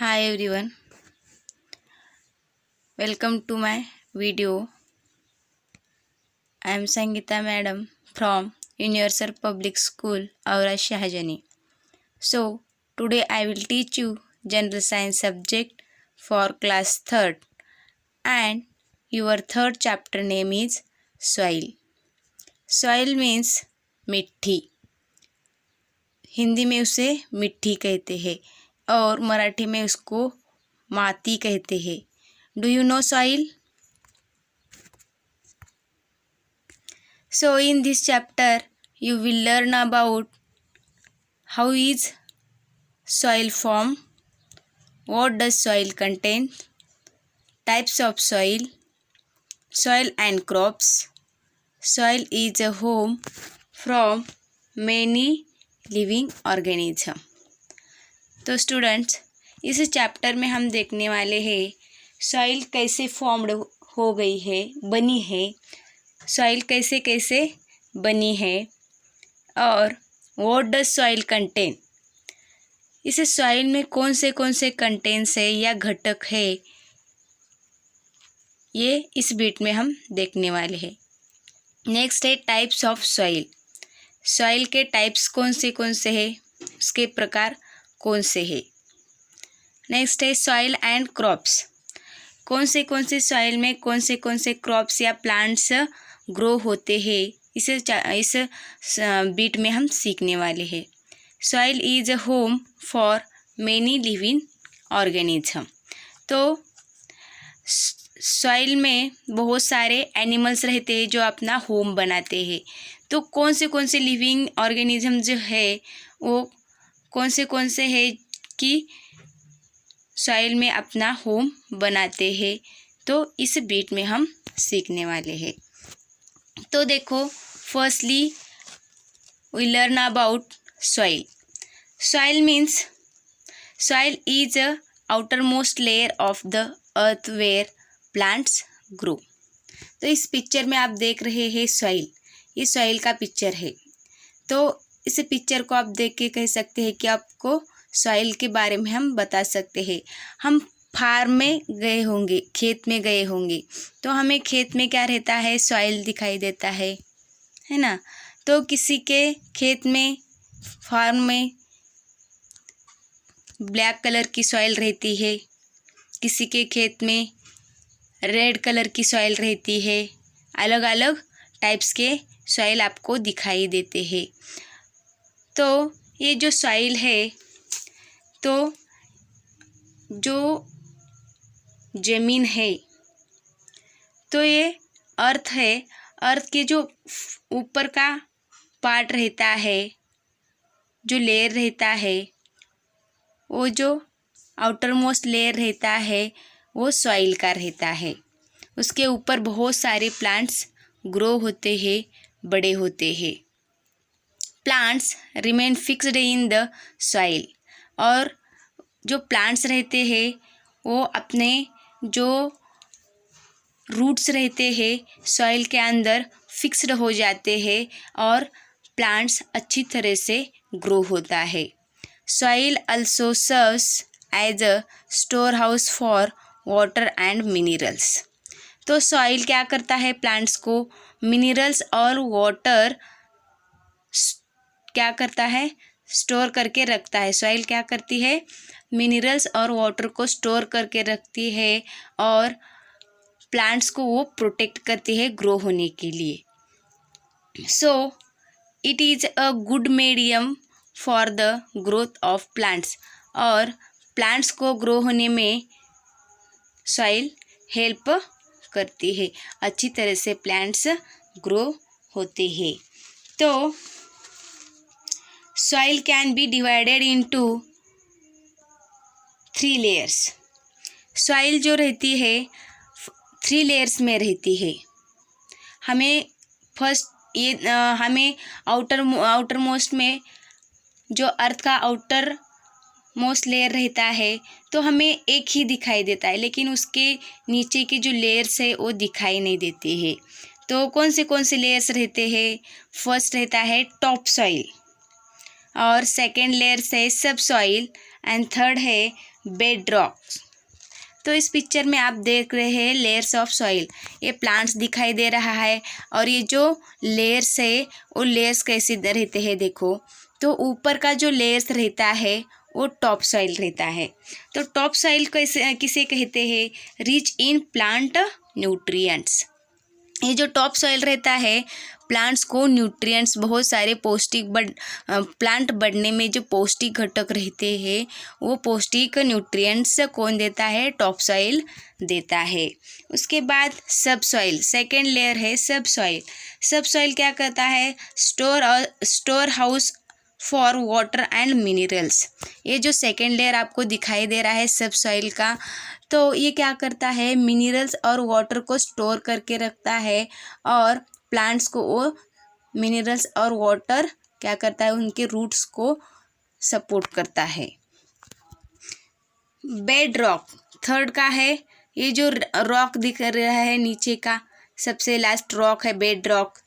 Hi everyone, welcome to my video. I am Sangeeta Madam from Universal Public School, Aura Shahjani. So, today I will teach you General Science subject for class 3rd and your third chapter name is Soil. Soil means मिट्टी. हिंदी में उसे मिट्टी कहते हैं और मराठी में उसको माती कहते हैं. Do you know soil? So in this chapter you will learn about how is soil formed, what does soil contain, types of soil, soil and crops. Soil is a home from many living organism. तो students इस chapter में हम देखने वाले हैं soil कैसे formed हो गई है, बनी है, सॉइल कैसे कैसे बनी है और व्हाट डज सॉइल कंटेन. इस सॉइल में कौन से कंटेंट्स है या घटक है, ये इस बीट में हम देखने वाले हैं. नेक्स्ट है टाइप्स ऑफ सॉइल. सॉइल के टाइप्स कौन से है, उसके प्रकार कौन से है. नेक्स्ट है सॉइल एंड क्रॉप्स. कौन से सॉइल में कौन से क्रॉप्स या प्लांट्स ग्रो होते हैं, इस बीट में हम सीखने वाले हैं. Soil is a home for many living organism. तो सॉइल में बहुत सारे एनिमल्स रहते हैं जो अपना होम बनाते हैं. तो कौन से लिविंग ऑर्गेनिज्म जो है वो कौन से है कि सॉइल में अपना होम बनाते हैं, तो इस बीट में हम सीखने वाले हैं. तो देखो, firstly we learn about soil. Soil means soil is a outermost layer of the earth where plants grow. तो इस पिक्चर में आप देख रहे हैं सॉइल, ये सॉइल का पिक्चर है. तो इस पिक्चर को आप देख के कह सकते हैं कि आपको सॉइल के बारे में हम बता सकते हैं. हम फार्म में गए होंगे, खेत में गए होंगे, तो हमें खेत में क्या रहता है, सॉइल दिखाई देता है ना. तो किसी के खेत में, फार्म में ब्लैक कलर की सॉइल रहती है, किसी के खेत में रेड कलर की सॉइल रहती है. अलग अलग टाइप्स के सॉइल आपको दिखाई देते हैं. तो ये जो सॉइल है, तो जो ज़मीन है, तो ये अर्थ है. अर्थ के जो ऊपर का पार्ट रहता है, जो लेयर रहता है, वो जो आउटर मोस्ट लेयर रहता है वो सॉइल का रहता है. उसके ऊपर बहुत सारे प्लांट्स ग्रो होते हैं, बड़े होते हैं. Plants remain fixed in the soil. और जो प्लांट्स रहते हैं वो अपने जो रूट्स रहते हैं सॉइल के अंदर फिक्स्ड हो जाते हैं और प्लांट्स अच्छी तरह से ग्रो होता है. Soil also serves as a storehouse for water and minerals. तो सॉइल क्या करता है, प्लांट्स को मिनरल्स और वाटर क्या करता है, स्टोर करके रखता है. सॉइल क्या करती है, मिनरल्स और वाटर को स्टोर करके रखती है और प्लांट्स को वो प्रोटेक्ट करती है ग्रो होने के लिए. So it is a good medium for the growth of plants. और प्लांट्स को ग्रो होने में सॉइल हेल्प करती है, अच्छी तरह से प्लांट्स ग्रो होते हैं. तो soil can be divided into 3 layers. Soil जो रहती है 3 लेयर्स में रहती है. हमें फर्स्ट हमें आउटर मोस्ट में जो अर्थ का आउटर मोस्ट लेयर रहता है तो हमें एक ही दिखाई देता है, लेकिन उसके नीचे के जो लेयर्स है वो दिखाई नहीं देते हैं. तो कौन से लेयर्स रहते हैं, फर्स्ट रहता है टॉप सॉइल और सेकेंड लेयर है सब सॉइल एंड थर्ड है बेड रॉक। तो इस पिक्चर में आप देख रहे हैं लेयर्स ऑफ सॉइल। ये प्लांट्स दिखाई दे रहा है और ये जो लेयर्स है वो लेयर्स कैसे रहते हैं देखो। तो ऊपर का जो लेयर्स रहता है वो टॉप सॉइल रहता है। तो टॉप सॉइल कैसे किसे कहते हैं? Rich in plant nutrients. ये जो टॉप सॉइल रहता है प्लांट्स को न्यूट्रिएंट्स बहुत सारे पौष्टिक प्लांट बढ़ने में जो पौष्टिक घटक रहते हैं वो पौष्टिक न्यूट्रिएंट्स कौन देता है? टॉप सॉइल देता है। उसके बाद सब सॉइल, सेकेंड लेयर है सब सॉइल। सब सॉइल क्या करता है? Store house for water and minerals. ये जो सेकेंड लेयर आपको दिखाई दे रहा है सब सॉइल का, तो ये क्या करता है? मिनरल्स और वाटर को स्टोर करके रखता है और प्लांट्स को वो मिनरल्स और वाटर क्या करता है? उनके रूट्स को सपोर्ट करता है। बेड रॉक थर्ड का है। ये जो रॉक दिख रहा है नीचे का सबसे लास्ट रॉक है बेड रॉक।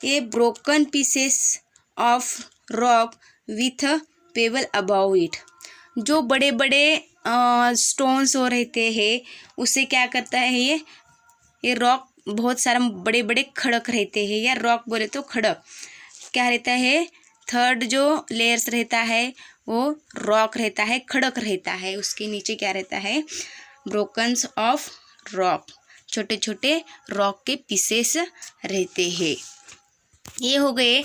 ये broken pieces of rock with payable above it. जो बड़े बड़े स्टोन्स हो रहते हैं उसे क्या करता है? ये रॉक बहुत सारा बड़े बड़े खड़क रहते हैं, या रॉक बोले तो खड़क क्या रहता है? थर्ड जो लेयर्स रहता है वो रॉक रहता है, खड़क रहता है। उसके नीचे क्या रहता है? ब्रोकन्स ऑफ रॉक, छोटे छोटे रॉक के पीसेस रहते हैं। ये हो गए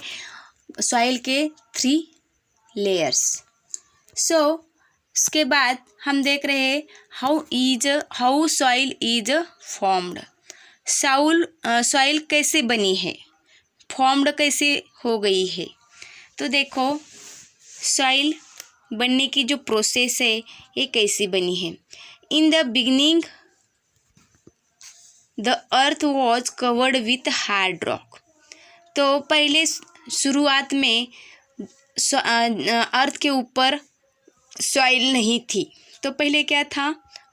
सॉइल के 3 लेयर्स। सो उसके बाद हम देख रहे हैं how soil is formed. Soil कैसे बनी है, फॉर्म्ड कैसे हो गई है। तो देखो सॉइल बनने की जो प्रोसेस है ये कैसी बनी है। In the beginning the earth was covered with hard rock. तो पहले शुरुआत में अर्थ के ऊपर सॉइल नहीं थी। तो पहले क्या था?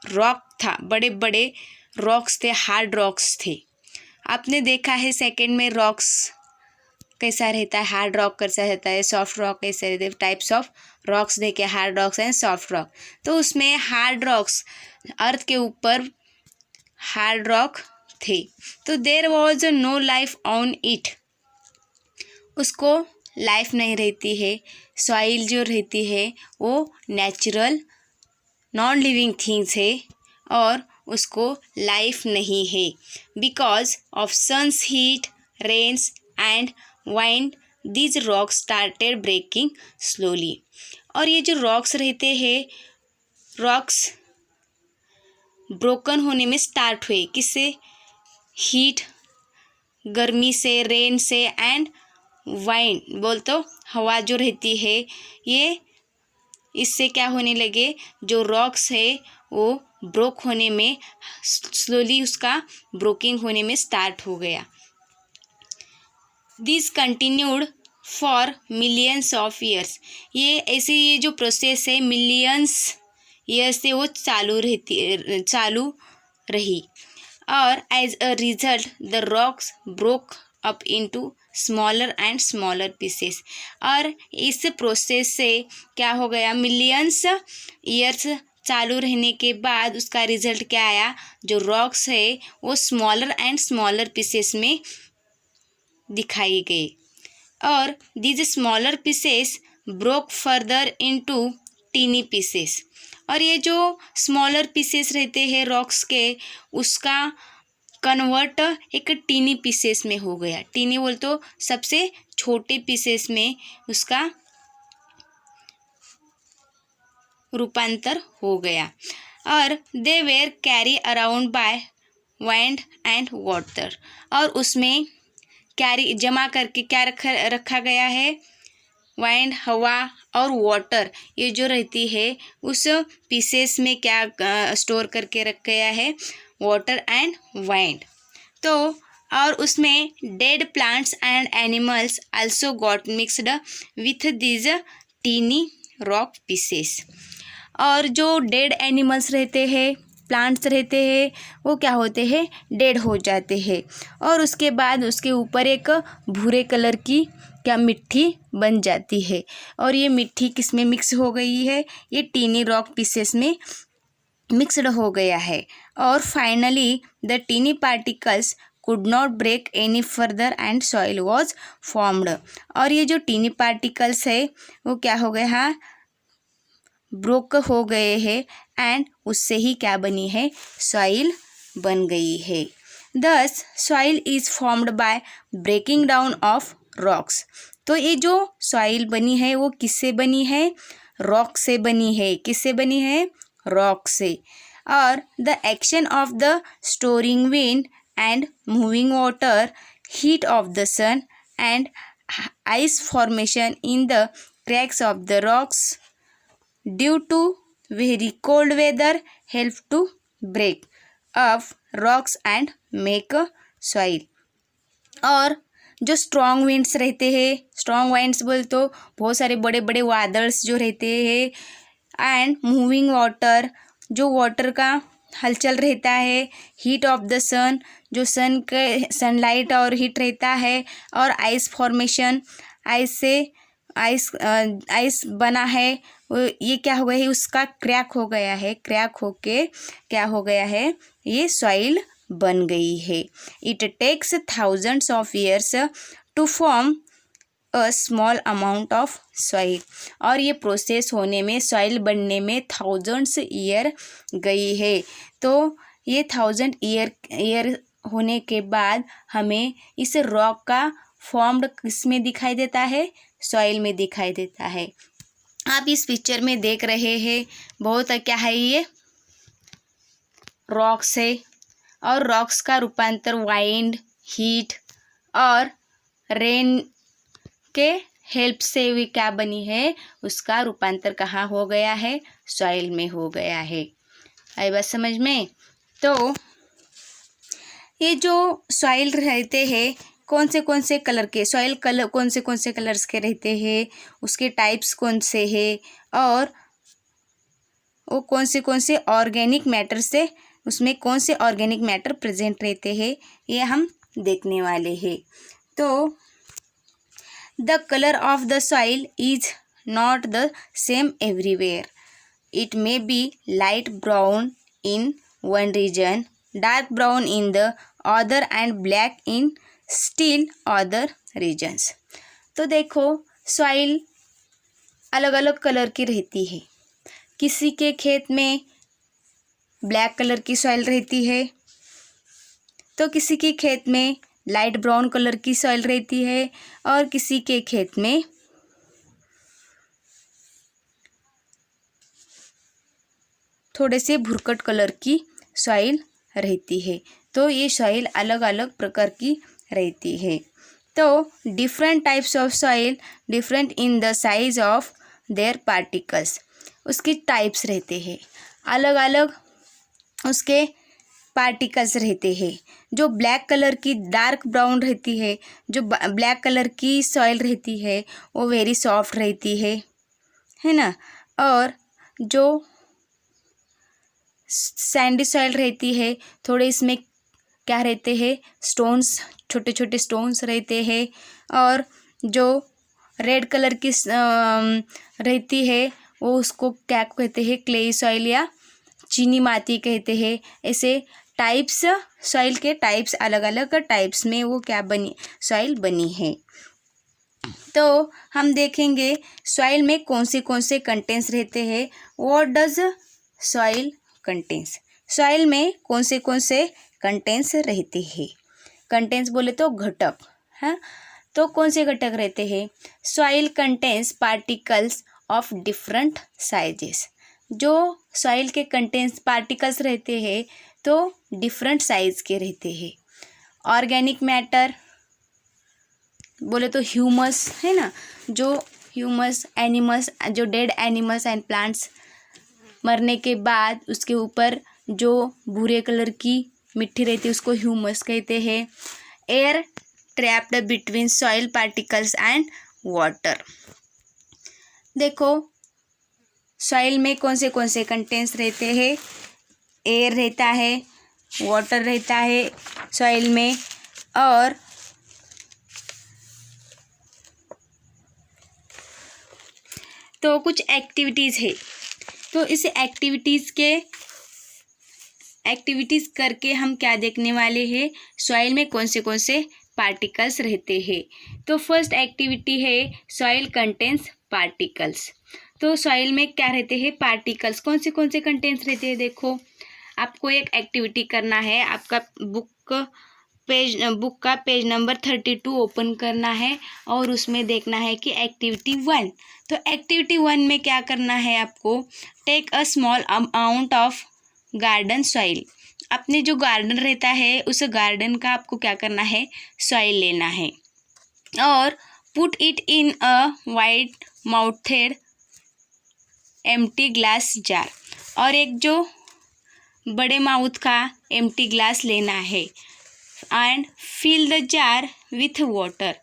रॉक था, बड़े बड़े रॉक्स थे, हार्ड रॉक्स थे। आपने देखा है सेकंड में रॉक्स कैसा रहता है, हार्ड रॉक कैसा रहता है, सॉफ्ट रॉक कैसे रहते हैं, टाइप्स ऑफ रॉक्स देखे, hard rocks and soft rock. तो उसमें हार्ड रॉक्स अर्थ के ऊपर हार्ड रॉक थे। तो there was no life on it. उसको लाइफ नहीं रहती है। सॉइल जो रहती है वो नेचुरल नॉन लिविंग थिंग्स है और उसको लाइफ नहीं है। Because of sun's heat, rains and wind these rocks started breaking slowly. और ये जो रॉक्स रहते हैं, रॉक्स ब्रोकन होने में स्टार्ट हुए किससे? हीट, गर्मी से, रेन से एंड वाइंड बोल तो हवा जो रहती है, ये इससे क्या होने लगे? जो रॉक्स है वो ब्रोक होने में स्लोली उसका ब्रोकिंग होने में स्टार्ट हो गया। This continued for millions of years. ये ऐसे ये जो प्रोसेस है मिलियंस ईयर्स से वो चालू रही। और as a result the rocks broke up into smaller and smaller pieces. और इस प्रोसेस से क्या हो गया? मिलियंस ईयर्स चालू रहने के बाद उसका रिजल्ट क्या आया? जो रॉक्स है वो स्मॉलर एंड स्मॉलर पीसेस में दिखाई गए। और these smaller pieces broke further into tiny pieces. और ये जो स्मॉलर पीसेस रहते हैं रॉक्स के, उसका कन्वर्ट एक टीनी पीसेस में हो गया। टीनी बोल तो सबसे छोटे पीसेस में उसका रूपांतर हो गया। और they were carry around by wind and water. और उसमें कैरी जमा करके क्या रखा गया है? वाइंड, हवा और वाटर, ये जो रहती है उस पीसेस में क्या स्टोर करके रख गया है? Water and wind. तो और उसमें dead plants and animals also got mixed with these tiny rock pieces. और जो डेड एनिमल्स रहते हैं प्लांट्स रहते हैं वो क्या होते हैं, डेड हो जाते हैं। और उसके बाद उसके ऊपर एक भूरे कलर की क्या मिट्टी बन जाती है। और ये मिट्टी किस में मिक्स हो गई है, ये टीनी रॉक पीसेस में मिक्सड हो गया है। और finally the tiny particles could not break any further and soil was formed। और ये जो टीनी पार्टिकल्स है वो क्या हो गए, हाँ ब्रोक हो गए हैं एंड उससे ही क्या बनी है, सॉइल बन गई है। Thus soil is formed by breaking down of rocks. तो ये जो सॉइल बनी है वो किससे बनी है, रॉक से बनी है। किससे बनी है, रॉक से। और the action of the storing wind and moving water, heat of the sun and ice formation in the cracks of the rocks due to very cold weather help to break up rocks and make a soil। और जो strong winds रहते हैं, strong winds बोल तो बहुत सारे बड़े बड़े वादल्स जो रहते हैं, एंड मूविंग वाटर जो वाटर का हलचल रहता है, हीट ऑफ द सन जो सन के सनलाइट और हीट रहता है, और आइस फॉर्मेशन आइस से आइस बना है ये क्या हो गया है, उसका क्रैक हो गया है, क्रैक होके क्या हो गया है, ये सॉइल बन गई है। It takes thousands of years to form a small amount of soil. और ये प्रोसेस होने में, सॉइल बनने में थाउजेंड्स ईयर गई है। तो ये 1000 ईयर होने के बाद हमें इस रॉक का फॉर्म्ड किस में दिखाई देता है, सॉइल में दिखाई देता है। आप इस पिक्चर में देख रहे हैं बहुत क्या है, ये रॉक्स है। और रॉक्स का रूपांतर वाइंड, हीट और रेन के हेल्प से भी क्या बनी है, उसका रूपांतर कहाँ हो गया है, सॉइल में हो गया है। आई बात समझ में। तो ये जो सॉइल रहते हैं कौन से कलर के, सॉइल कलर कौन से कलर्स के रहते हैं, उसके टाइप्स कौन से हैं, और वो कौन से ऑर्गेनिक मैटर से, उसमें कौन से ऑर्गेनिक मैटर प्रेजेंट रहते हैं, ये हम देखने वाले हैं। तो the colour of the soil is not the same everywhere. It may be light brown in one region, dark brown in the other and black in still other regions। तो देखो सॉइल अलग अलग कलर की रहती है। किसी के खेत में ब्लैक कलर की सॉइल रहती है, तो किसी के खेत में लाइट ब्राउन कलर की सॉइल रहती है, और किसी के खेत में थोड़े से भुरकट कलर की सॉइल रहती है। तो ये सॉइल अलग अलग प्रकार की रहती है। तो different types of soil different in the size of their particles. उसके टाइप्स रहते हैं, अलग अलग उसके पार्टिकल्स रहते हैं। जो ब्लैक कलर की डार्क ब्राउन रहती है, जो ब्लैक कलर की सॉइल रहती है वो वेरी सॉफ्ट रहती है ना। और जो सैंडी सॉइल रहती है, थोड़े इसमें क्या रहते हैं, स्टोन्स, छोटे छोटे स्टोन्स रहते हैं। और जो रेड कलर की रहती है वो उसको क्या कहते हैं, क्ले सॉइल या चीनी माटी कहते हैं। ऐसे टाइप्स, सॉइल के टाइप्स अलग अलग टाइप्स में वो क्या बनी, सॉइल बनी है। तो हम देखेंगे सॉइल में कौन से कंटेंट्स रहते हैं। What does soil contents, soil में कौन से कंटेंट्स रहते हैं। कंटेंट्स बोले तो घटक, हाँ। तो कौन से घटक रहते हैं, soil contents particles of different sizes. जो सॉइल के कंटेंट्स पार्टिकल्स रहते हैं तो डिफरेंट साइज के रहते हैं। ऑर्गेनिक मैटर बोले तो ह्यूमस है ना, जो ह्यूमस एनिमल्स, जो डेड एनिमल्स एंड प्लांट्स मरने के बाद उसके ऊपर जो भूरे कलर की मिट्टी रहती है उसको ह्यूमस कहते हैं। Air trapped between soil particles and water. देखो सॉइल में कौन से कंटेंट्स रहते हैं, एयर रहता है, वाटर रहता है सॉइल में, और तो कुछ एक्टिविटीज़ है। तो इस एक्टिविटीज़ करके हम क्या देखने वाले हैं, सॉइल में कौन से पार्टिकल्स रहते हैं। तो फर्स्ट एक्टिविटी है सॉइल कंटेन्स पार्टिकल्स। तो सॉइल में क्या रहते हैं, पार्टिकल्स। कौन से कंटेंट्स रहते हैं, देखो आपको एक एक्टिविटी करना है। आपका बुक का पेज नंबर 32 ओपन करना है और उसमें देखना है कि एक्टिविटी 1। तो एक्टिविटी 1 में क्या करना है आपको, take a small amount of garden soil. अपने जो गार्डन रहता है उस गार्डन का आपको क्या करना है, सॉइल लेना है, और put it in a wide mouthed empty glass jar. और एक जो बड़े माउथ का एम्प्टी ग्लास लेना है, and fill the jar with water.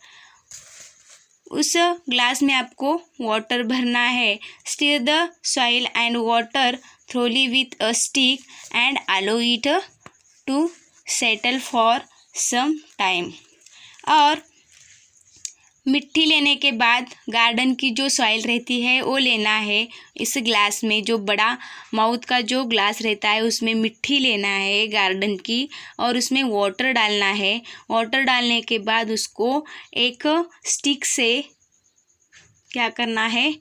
उस ग्लास में आपको वाटर भरना है। Stir the soil and water thoroughly with a stick and allow it to settle for some time। और मिट्टी लेने के बाद गार्डन की जो सॉइल रहती है वो लेना है। इस ग्लास में जो बड़ा माउथ का जो ग्लास रहता है उसमें मिट्टी लेना है गार्डन की, और उसमें वाटर डालना है। वाटर डालने के बाद उसको एक स्टिक से क्या करना है,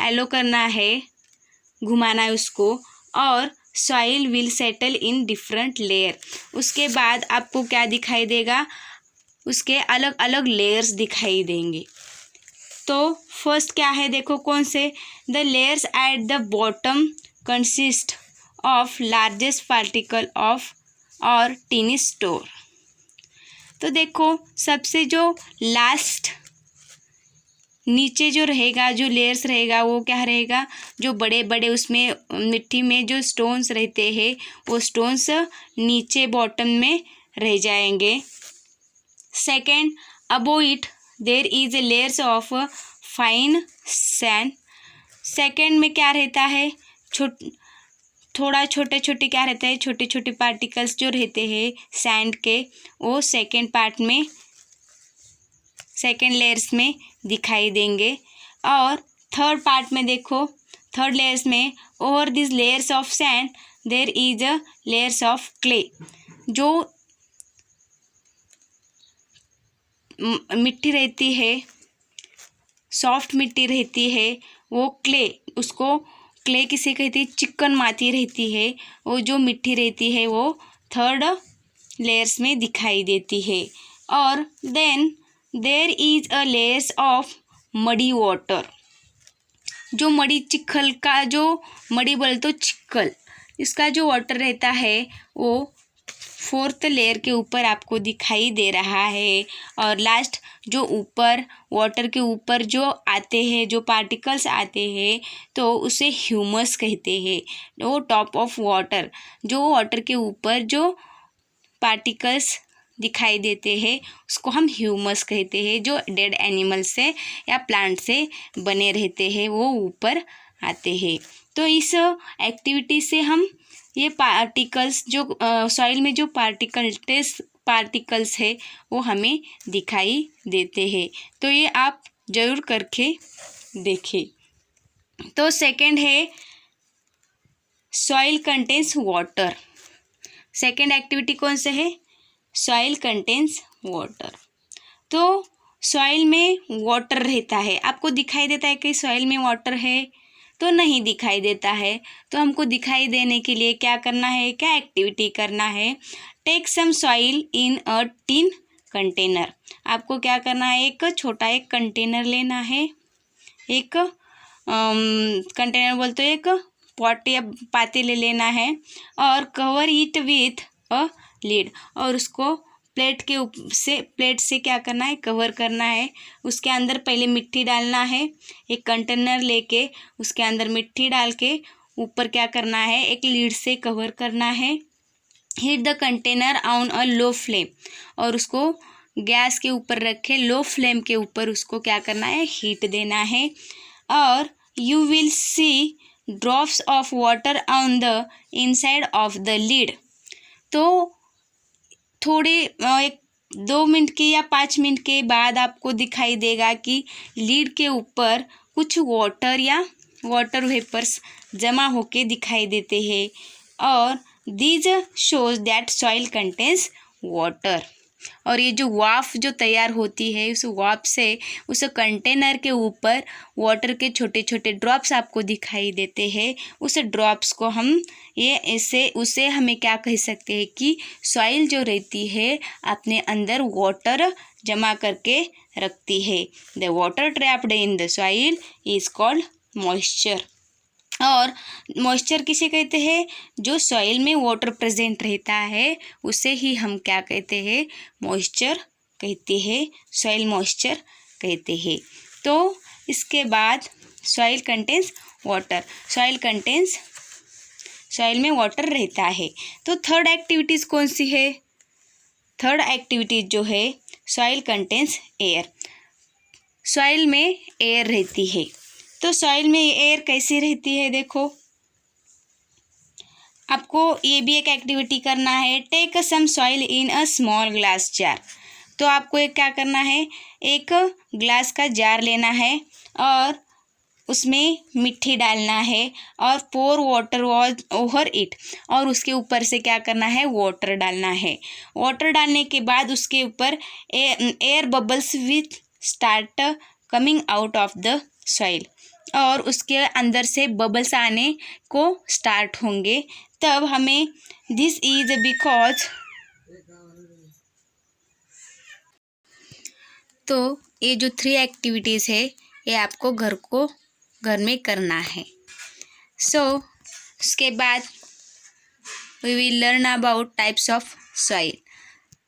एलो करना है, घुमाना है उसको, और soil will settle in different layer. उसके बाद आपको क्या दिखाई देगा, उसके अलग अलग लेयर्स दिखाई देंगे। तो फर्स्ट क्या है, देखो कौन से, the layers at the bottom consist of largest particle of और टीनी स्टोर। तो देखो सबसे जो लास्ट नीचे जो रहेगा, जो लेयर्स रहेगा वो क्या रहेगा, जो बड़े बड़े उसमें मिट्टी में जो स्टोन्स रहते हैं वो स्टोन्स नीचे बॉटम में रह जाएंगे। Second, above it there is a layers of fine sand. Second में क्या रहता है, थोड़ा छोटे छोटे क्या रहता है, छोटे छोटे पार्टिकल्स जो रहते हैं सैंड के, वो सेकेंड पार्ट में, सेकेंड लेयर्स में दिखाई देंगे। और थर्ड पार्ट में देखो, थर्ड लेयर्स में over this layers of sand there is a layers of clay. जो मिट्टी रहती है, सॉफ्ट मिट्टी रहती है, वो क्ले, उसको क्ले किसे कहते हैं, चिकन माटी रहती है, वो जो मिट्टी रहती है वो थर्ड लेयर्स में दिखाई देती है। और then there is a layers of muddy water. जो मडी चिखल का, जो मडी बोले तो चिक्कल, इसका जो वाटर रहता है वो फोर्थ लेयर के ऊपर आपको दिखाई दे रहा है। और लास्ट जो ऊपर वाटर के ऊपर जो आते हैं, जो पार्टिकल्स आते हैं, तो उसे ह्यूमस कहते हैं। वो टॉप ऑफ वाटर, जो वाटर के ऊपर जो पार्टिकल्स दिखाई देते हैं उसको हम ह्यूमस कहते हैं। जो डेड एनिमल से या प्लांट से बने रहते हैं वो ऊपर आते हैं। तो इस एक्टिविटी से हम ये पार्टिकल्स जो सॉइल में जो पार्टिकल्स है वो हमें दिखाई देते हैं। तो ये आप ज़रूर करके देखें। तो सेकंड है soil contains water. Second activity कौन सा है, सॉइल कंटेन्स वाटर। तो सॉइल में वाटर रहता है, आपको दिखाई देता है कि सॉइल में वाटर है, तो नहीं दिखाई देता है। तो हमको दिखाई देने के लिए क्या करना है, क्या एक्टिविटी करना है, take some soil in a tin container. आपको क्या करना है, एक छोटा एक कंटेनर लेना है, एक कंटेनर बोलते एक पॉट या पातेले लेना है, और cover it with a lid, और उसको प्लेट से क्या करना है, कवर करना है। उसके अंदर पहले मिट्टी डालना है, एक कंटेनर लेके उसके अंदर मिट्टी डाल के ऊपर क्या करना है, एक लीड से कवर करना है। Heat the container on a low flame, और उसको गैस के ऊपर रखे, लो फ्लेम के ऊपर उसको क्या करना है, हीट देना है। और you will see drops of water on the inside of the lead. तो थोड़े 1-2 मिनट के या 5 मिनट के बाद आपको दिखाई देगा कि लीड के ऊपर कुछ वाटर या वाटर वेपर्स जमा होके दिखाई देते हैं और these shows that soil contains water. और ये जो वाफ जो तैयार होती है उस वाफ से उस कंटेनर के ऊपर वाटर के छोटे छोटे ड्रॉप्स आपको दिखाई देते हैं। उस ड्रॉप्स को हम ये ऐसे उसे हमें क्या कह सकते हैं कि सॉइल जो रहती है अपने अंदर वाटर जमा करके रखती है। The water trapped in the soil is called moisture. और मॉइस्चर किसे कहते हैं? जो सॉइल में वाटर प्रेजेंट रहता है उसे ही हम क्या कहते हैं? मॉइस्चर कहते हैं, सॉइल मॉइस्चर कहते हैं। तो इसके बाद सॉइल कंटेन्स वाटर, सॉइल में वाटर रहता है। तो थर्ड एक्टिविटीज़ कौन सी है? थर्ड एक्टिविटीज जो है सॉइल कंटेन्स एयर, सॉइल में एयर रहती है। तो सॉइल में एयर कैसी रहती है? देखो, आपको ये भी एक एक्टिविटी करना है। Take some soil in a small glass jar. तो आपको एक क्या करना है, एक ग्लास का जार लेना है और उसमें मिट्टी डालना है और पोर वाटर ओवर इट, और उसके ऊपर से क्या करना है, वाटर डालना है। वाटर डालने के बाद उसके ऊपर air bubbles with start coming out of the soil, और उसके अंदर से बबल्स आने को स्टार्ट होंगे। तब हमें दिस इज बिकॉज, तो ये जो 3 एक्टिविटीज़ है ये आपको घर में करना है। सो उसके बाद we will learn about types of soil.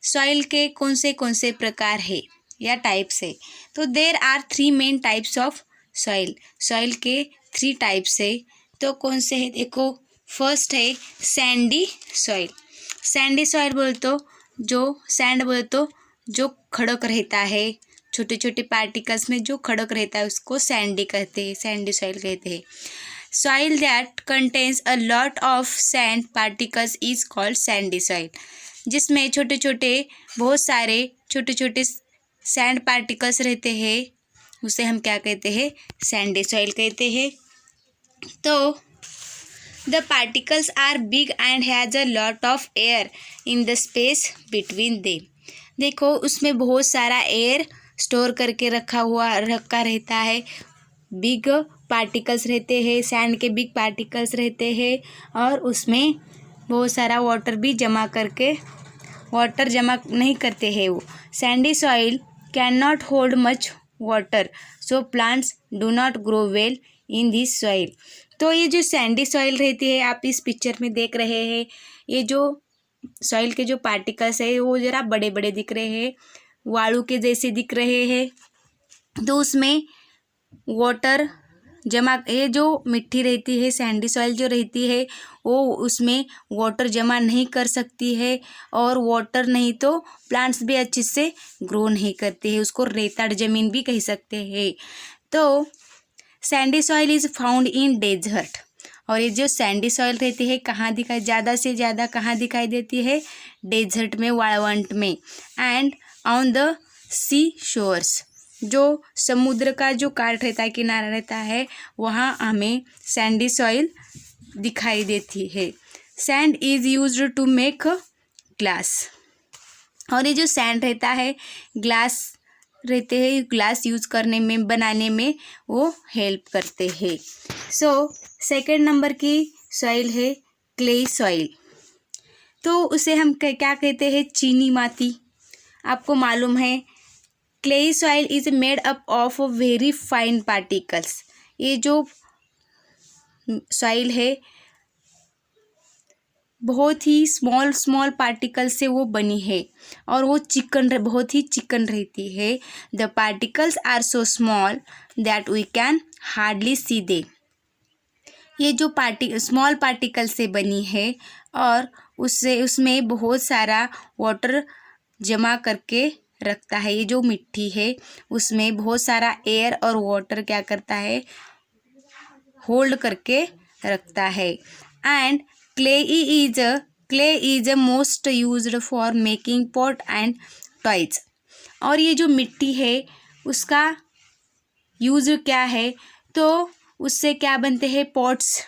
Soil के कौन से प्रकार है या टाइप्स है? तो there are 3 main types of soil. Soil के 3 टाइप्स है। तो कौन से है? देखो, फर्स्ट है सैंडी सॉइल। सैंडी सॉइल बोल तो जो खड़क रहता है, छोटे छोटे पार्टिकल्स में जो खड़क रहता है उसको सैंडी कहते हैं, सैंडी सॉइल कहते हैं। Soil that contains a lot of sand particles is called Sandy soil. जिसमें बहुत सारे छोटे छोटे सैंड पार्टिकल्स रहते हैं उसे हम क्या कहते हैं? सैंडी सॉइल कहते हैं। तो the particles are big and has a lot of air in the space between them. देखो, उसमें बहुत सारा एयर स्टोर करके रखा रहता है। बिग पार्टिकल्स रहते हैं, सैंड के बिग पार्टिकल्स रहते हैं, और उसमें बहुत सारा वाटर जमा नहीं करते हैं वो। Sandy soil can not hold much water, so plants do not grow well in this soil. तो ये जो सैंडी सॉइल रहती है, आप इस पिक्चर में देख रहे हैं, ये जो सॉइल के जो पार्टिकल्स है वो ज़रा बड़े बड़े दिख रहे हैं, वाळू के जैसे दिख रहे हैं। तो उसमें वाटर जमा, ये जो मिट्टी रहती है, सैंडी सॉइल जो रहती है वो उसमें वाटर जमा नहीं कर सकती है, और वाटर नहीं तो प्लांट्स भी अच्छे से ग्रो नहीं करते हैं। उसको रेताड़ ज़मीन भी कह सकते हैं। तो sandy soil is found in desert. और ये जो सैंडी सॉइल रहती है ज़्यादा से ज़्यादा कहाँ दिखाई देती है? डेजर्ट में, वाळवंट में, and on the sea shores. जो समुद्र का जो काट रहता है, किनारा रहता है, वहाँ हमें सैंडी सॉइल दिखाई देती है। Sand is used to make glass. और ये जो सैंड रहता है, ग्लास यूज़ करने में, बनाने में वो हेल्प करते हैं। सो सेकंड नंबर की सॉइल है क्ले सॉइल। तो उसे हम क्या कहते हैं? चीनी माटी। आपको मालूम है clay soil is made up of very fine particles. ये जो सॉइल है बहुत ही स्मॉल पार्टिकल से वो बनी है, और वो बहुत ही चिकन रहती है। The particles are so small that we can hardly see they. ये जो स्मॉल पार्टिकल से बनी है और उसमें बहुत सारा वाटर जमा करके रखता है। ये जो मिट्टी है उसमें बहुत सारा एयर और वाटर क्या करता है? होल्ड करके रखता है। And clay is most used for making pot and toys. और ये जो मिट्टी है उसका यूज क्या है, तो उससे क्या बनते हैं, पॉट्स,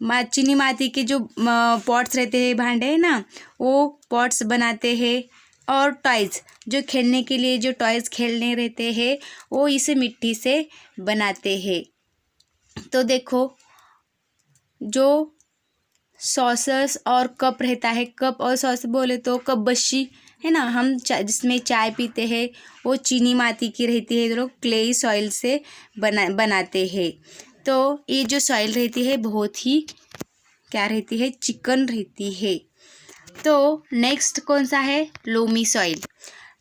चीनी माटी के जो पॉट्स रहते हैं, भांडे है ना, वो पॉट्स बनाते हैं। और टॉयज, जो खेलने के लिए जो टॉयज खेलने रहते हैं वो इस मिट्टी से बनाते हैं। तो देखो, जो सॉसर्स और कप रहता है, कप और सॉस बोले तो कप बशी है ना, हम जिसमें चाय पीते हैं, वो चीनी माटी की रहती है, लोग क्ले सॉइल से बनाते हैं। तो ये जो सॉइल रहती है बहुत ही क्या रहती है, चिकन रहती है। तो नेक्स्ट कौन सा है, लोमी सॉइल।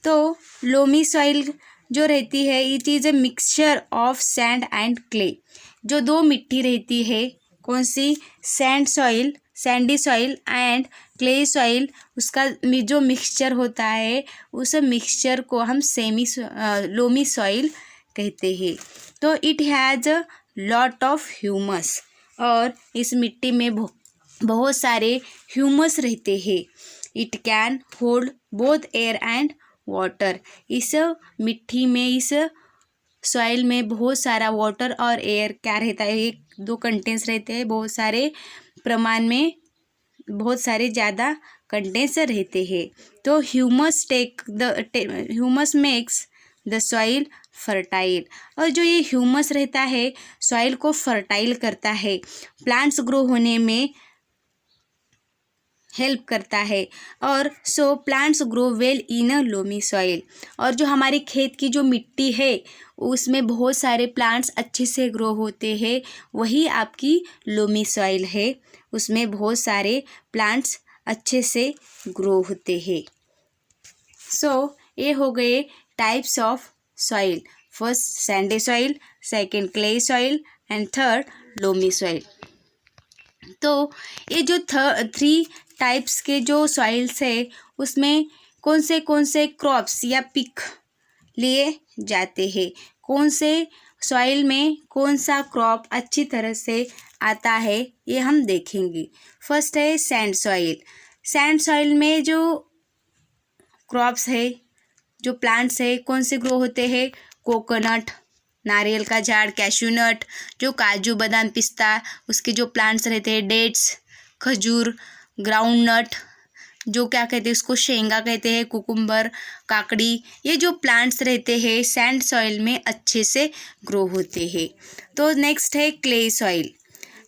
तो लोमी सॉइल जो रहती है, it is a mixture of sand and clay. जो दो मिट्टी रहती है, कौन सी, sandy soil and clay soil, उसका जो मिक्सचर होता है, उस मिक्सचर को हम लोमी सॉइल कहते हैं। तो it has a lot of humus, और इस मिट्टी में बहुत सारे ह्यूमस रहते हैं। It can hold both air and water. इस मिट्टी में, इस सॉइल में बहुत सारा वाटर और एयर क्या रहता है, एक दो कंटेंट्स रहते हैं, बहुत सारे प्रमाण में, बहुत सारे ज़्यादा कंटेंट्स रहते हैं। तो humus makes the soil fertile. और जो ये ह्यूमस रहता है सॉइल को फर्टाइल करता है, प्लांट्स ग्रो होने में हेल्प करता है। और so plants grow well in a loamy soil. और जो हमारे खेत की जो मिट्टी है उसमें बहुत सारे प्लांट्स अच्छे से ग्रो होते हैं, वही आपकी लोमी सॉइल है, उसमें बहुत सारे प्लांट्स अच्छे से ग्रो होते हैं। सो ये हो गए types of soil. First Sandy soil, second clay soil and third loamy soil. तो ये जो 3 टाइप्स के जो सॉइल्स है उसमें कौन से क्रॉप्स या पिक लिए जाते हैं, कौन से सॉइल में कौन सा क्रॉप अच्छी तरह से आता है, ये हम देखेंगे। फर्स्ट है सैंड सॉइल। सैंड सॉइल में जो क्रॉप्स है, जो प्लांट्स है, कौन से ग्रो होते हैं, कोकोनट, नारियल का झाड़, कैश्यू नट, जो काजू बादाम पिस्ता, उसके जो प्लांट्स रहते हैं, डेट्स, खजूर, ग्राउंड नट, जो क्या कहते हैं उसको, शेंगा कहते हैं, कुकुम्बर, काकड़ी, ये जो प्लांट्स रहते हैं सैंड सॉइल में अच्छे से ग्रो होते हैं। तो नेक्स्ट है क्ले सॉइल।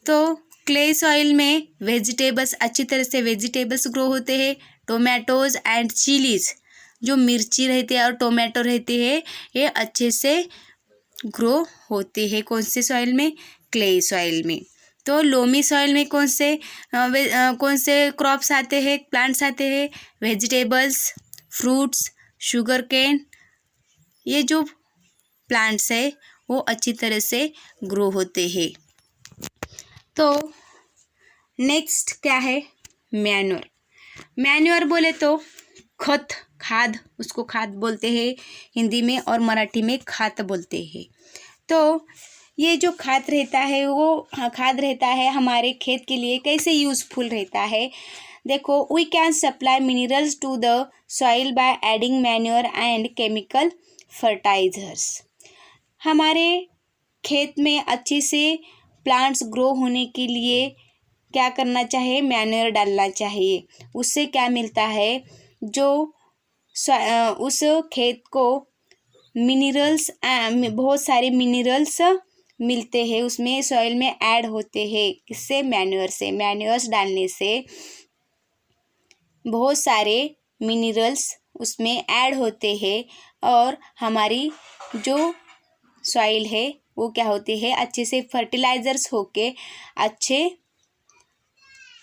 तो क्ले सॉइल में वेजिटेबल्स, अच्छी तरह से वेजिटेबल्स ग्रो होते हैं, टोमेटोज़ एंड चिलीज़, जो मिर्ची रहती है और टोमेटो रहते हैं, ये अच्छे से ग्रो होते हैं कौन से सॉइल में, क्ले सॉइल में। तो लोमी सॉइल में कौन से क्रॉप्स आते हैं, प्लांट्स आते हैं, वेजिटेबल्स, फ्रूट्स, शुगर केन, ये जो प्लांट्स है वो अच्छी तरह से ग्रो होते हैं। तो नेक्स्ट क्या है, मैन्योर। मैन्योर बोले तो खाद, उसको खाद बोलते हैं हिंदी में, और मराठी में खाद बोलते हैं। तो ये जो खाद रहता है वो खाद रहता है हमारे खेत के लिए कैसे यूज़फुल रहता है, देखो, we can supply minerals to the soil by adding manure and chemical fertilisers. हमारे खेत में अच्छे से प्लांट्स ग्रो होने के लिए क्या करना चाहिए, मैन्योर डालना चाहिए। उससे क्या मिलता है, जो उस खेत को मिनरल्स, बहुत सारे मिनरल्स मिलते हैं, उसमें सॉइल में ऐड होते हैं, किससे, मैन्योर से। मैन्योर्स डालने से बहुत सारे मिनरल्स उसमें ऐड होते हैं, और हमारी जो सॉइल है वो क्या होती है, अच्छे से फर्टिलाइजर्स होके अच्छे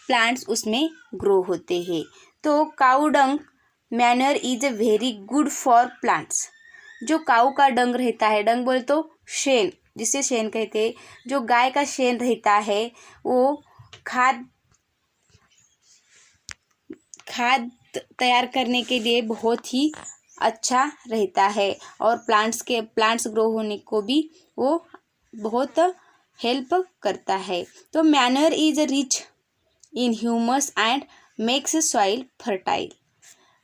प्लांट्स उसमें ग्रो होते हैं। तो cow dung manure is a very good for plants. जो काऊ का डंग रहता है, डंग बोले तो शेन, जिसे शेन कहते हैं, जो गाय का शेन रहता है वो खाद तैयार करने के लिए बहुत ही अच्छा रहता है, और प्लांट्स ग्रो होने को भी वो बहुत हेल्प करता है। तो manure is rich in humus and makes soil fertile.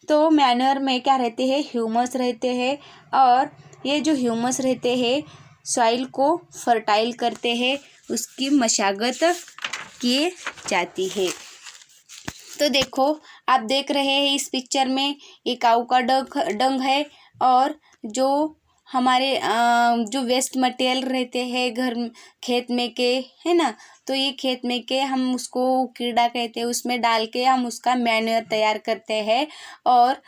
तो मैन्योर में क्या रहते हैं, ह्यूमस रहते हैं, और ये जो ह्यूमस रहते हैं सॉइल को फर्टाइल करते हैं, उसकी मशागत किए जाती है। तो देखो आप देख रहे हैं इस पिक्चर में ये काऊ का डंग है, और जो हमारे जो वेस्ट मटेरियल रहते हैं घर खेत में के, है ना, तो ये खेत में के हम उसको कीड़ा कहते हैं, उसमें डाल के हम उसका मैन्योर तैयार करते हैं, और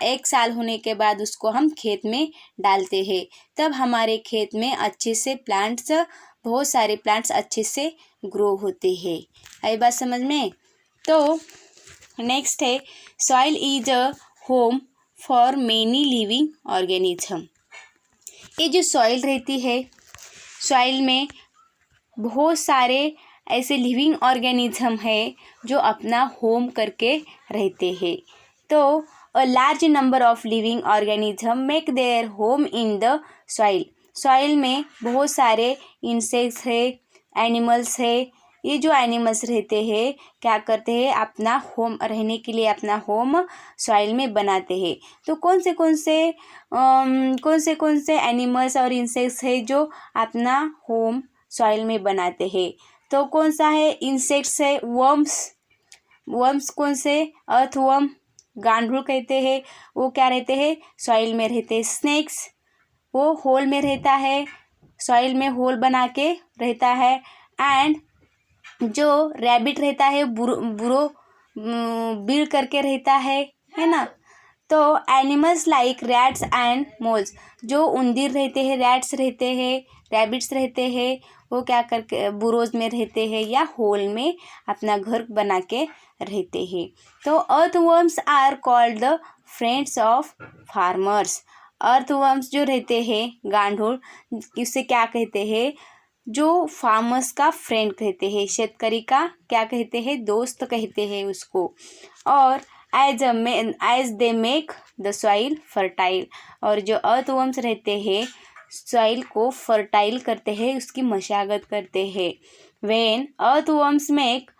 1 साल होने के बाद उसको हम खेत में डालते हैं। तब हमारे खेत में अच्छे से प्लांट्स, बहुत सारे प्लांट्स अच्छे से ग्रो होते हैं। आई बात समझ में? तो नेक्स्ट है soil is a home for many living organism. ये जो सॉइल रहती है, सॉइल में बहुत सारे ऐसे लिविंग ऑर्गेनिज्म है जो अपना होम करके रहते हैं। तो a large number of living organism make their home in the soil. Soil में बहुत सारे इंसेक्ट्स है, एनिमल्स है। ये जो एनिमल्स रहते हैं क्या करते हैं, अपना होम रहने के लिए अपना होम सॉइल में बनाते हैं। तो कौन से एनिमल्स और इंसेक्ट्स है जो अपना होम सॉइल में बनाते हैं? तो कौन सा है? इंसेक्ट्स है वर्म्स कौन से? अर्थवर्म, गांडूल कहते हैं, वो क्या रहते हैं, सॉइल में रहते हैं। स्नेक्स वो होल में रहता है, सॉइल में होल बना के रहता है। एंड जो रैबिट रहता है बुरो बिल करके रहता है ना। तो animals like rats and moles, जो उंदीर रहते हैं, रैट्स रहते हैं, रैबिट्स रहते हैं, वो क्या करके बुरोज में रहते हैं या होल में अपना घर बना के रहते हैं। तो earthworms are called the friends of farmers. Earthworms जो रहते हैं गांडूल, इससे क्या कहते हैं, जो फार्मर्स का फ्रेंड कहते हैं, शेतकरी का क्या कहते हैं, दोस्त कहते हैं उसको। और as they make the soil fertile, और जो अर्थवर्म्स रहते हैं सॉइल को फर्टाइल करते हैं, उसकी मशागत करते हैं। When earthworms make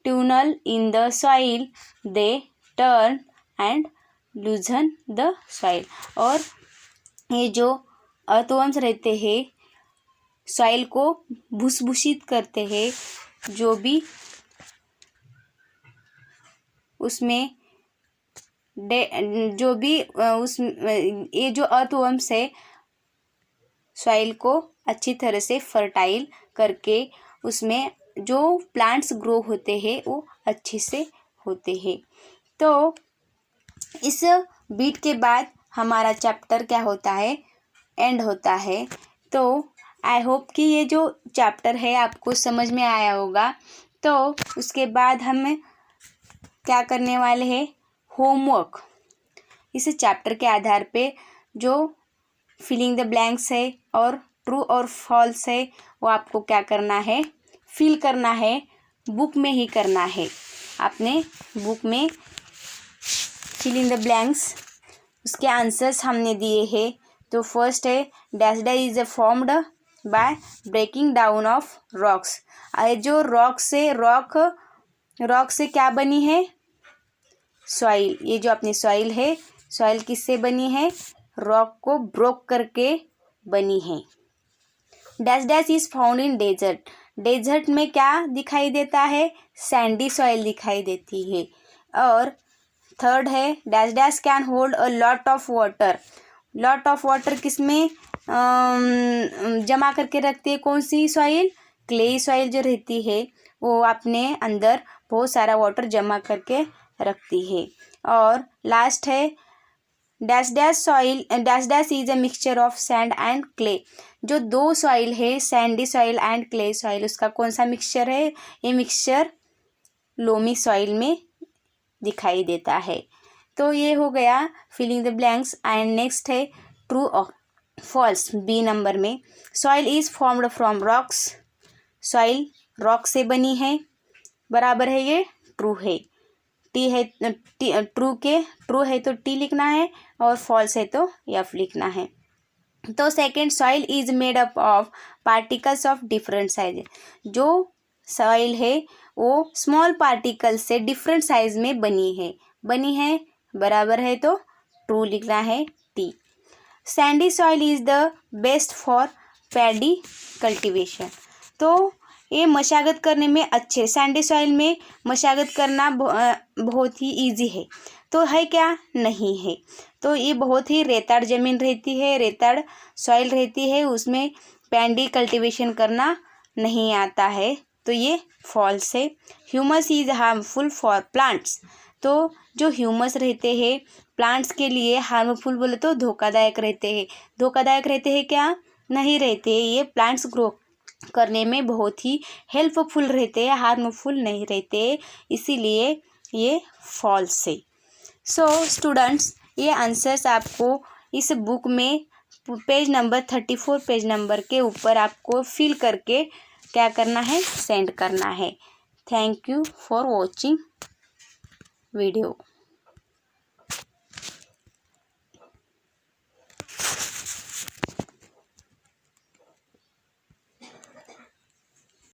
tunnel in the soil they turn and लूजन the soil. और ये जो अर्थवर्म्स रहते हैं सॉइल को भूसभूषित करते हैं, जो भी उसमें ये जो अर्थवर्म्स है सॉइल को अच्छी तरह से फर्टाइल करके उसमें जो प्लांट्स ग्रो होते हैं वो अच्छे से होते हैं। तो इस बीट के बाद हमारा चैप्टर क्या होता है, एंड होता है। तो आई होप कि ये जो चैप्टर है आपको समझ में आया होगा। तो उसके बाद हम क्या करने वाले हैं, होमवर्क। इस चैप्टर के आधार पे जो फिलिंग द ब्लैंक्स है और ट्रू और फॉल्स है वो आपको क्या करना है, फिल करना है, बुक में ही करना है। आपने बुक में फिलिंग द ब्लैंक्स, उसके आंसर्स हमने दिए हैं। तो फर्स्ट है dash dash is formed by breaking down of rocks. जो रॉक से क्या बनी है, सॉइल। ये जो अपनी सॉइल है, सॉइल किससे बनी है, रॉक को ब्रोक करके बनी है। Dash dash is found in desert. Desert में क्या दिखाई देता है, सैंडी सॉइल दिखाई देती है। और थर्ड है dash dash can hold a lot of water. Lot of water किसमें जमा करके रखती है, कौन सी सॉइल, क्ले सॉइल जो रहती है वो अपने अंदर बहुत सारा वाटर जमा करके रखती है। और लास्ट है dash dash is a mixture of sand and clay. जो दो सॉइल है, Sandy soil and clay soil, उसका कौन सा मिक्सचर है, ये मिक्सचर लोमी सॉइल में दिखाई देता है। तो ये हो गया filling the blanks. And next है ट्रू और फॉल्स, बी नंबर में। Soil is formed from rocks. Soil rock से बनी है, बराबर है, ये ट्रू है। टी है ट्रू है तो टी लिखना है, और फॉल्स है तो एफ लिखना है। तो second, soil is made up of particles of different size. जो सॉइल है वो स्मॉल पार्टिकल से डिफरेंट साइज में बनी है बराबर है तो ट्रू लिखना है T. Sandy soil is the best for paddy cultivation. तो ये मशागत करने में अच्छे, सैंडी सॉइल में मशागत करना बहुत ही इजी है। तो है क्या? नहीं है। तो ये बहुत ही रेताड़ ज़मीन रहती है, रेताड़ सॉइल रहती है, उसमें पैडी कल्टीवेशन करना नहीं आता है, तो ये फॉल्स है। Humus is harmful for plants. तो जो ह्यूमस रहते हैं प्लांट्स के लिए हार्मफुल बोले तो धोखादायक रहते हैं। धोखादायक रहते हैं क्या? नहीं रहते। ये प्लांट्स ग्रो करने में बहुत ही हेल्पफुल रहते हैं, हार्मफुल नहीं रहते, इसीलिए ये फॉल्स है। सो स्टूडेंट्स, ये आंसर्स आपको इस बुक में पेज नंबर 34 पेज नंबर के ऊपर आपको फिल करके क्या करना है? सेंड करना है। Thank you for watching video.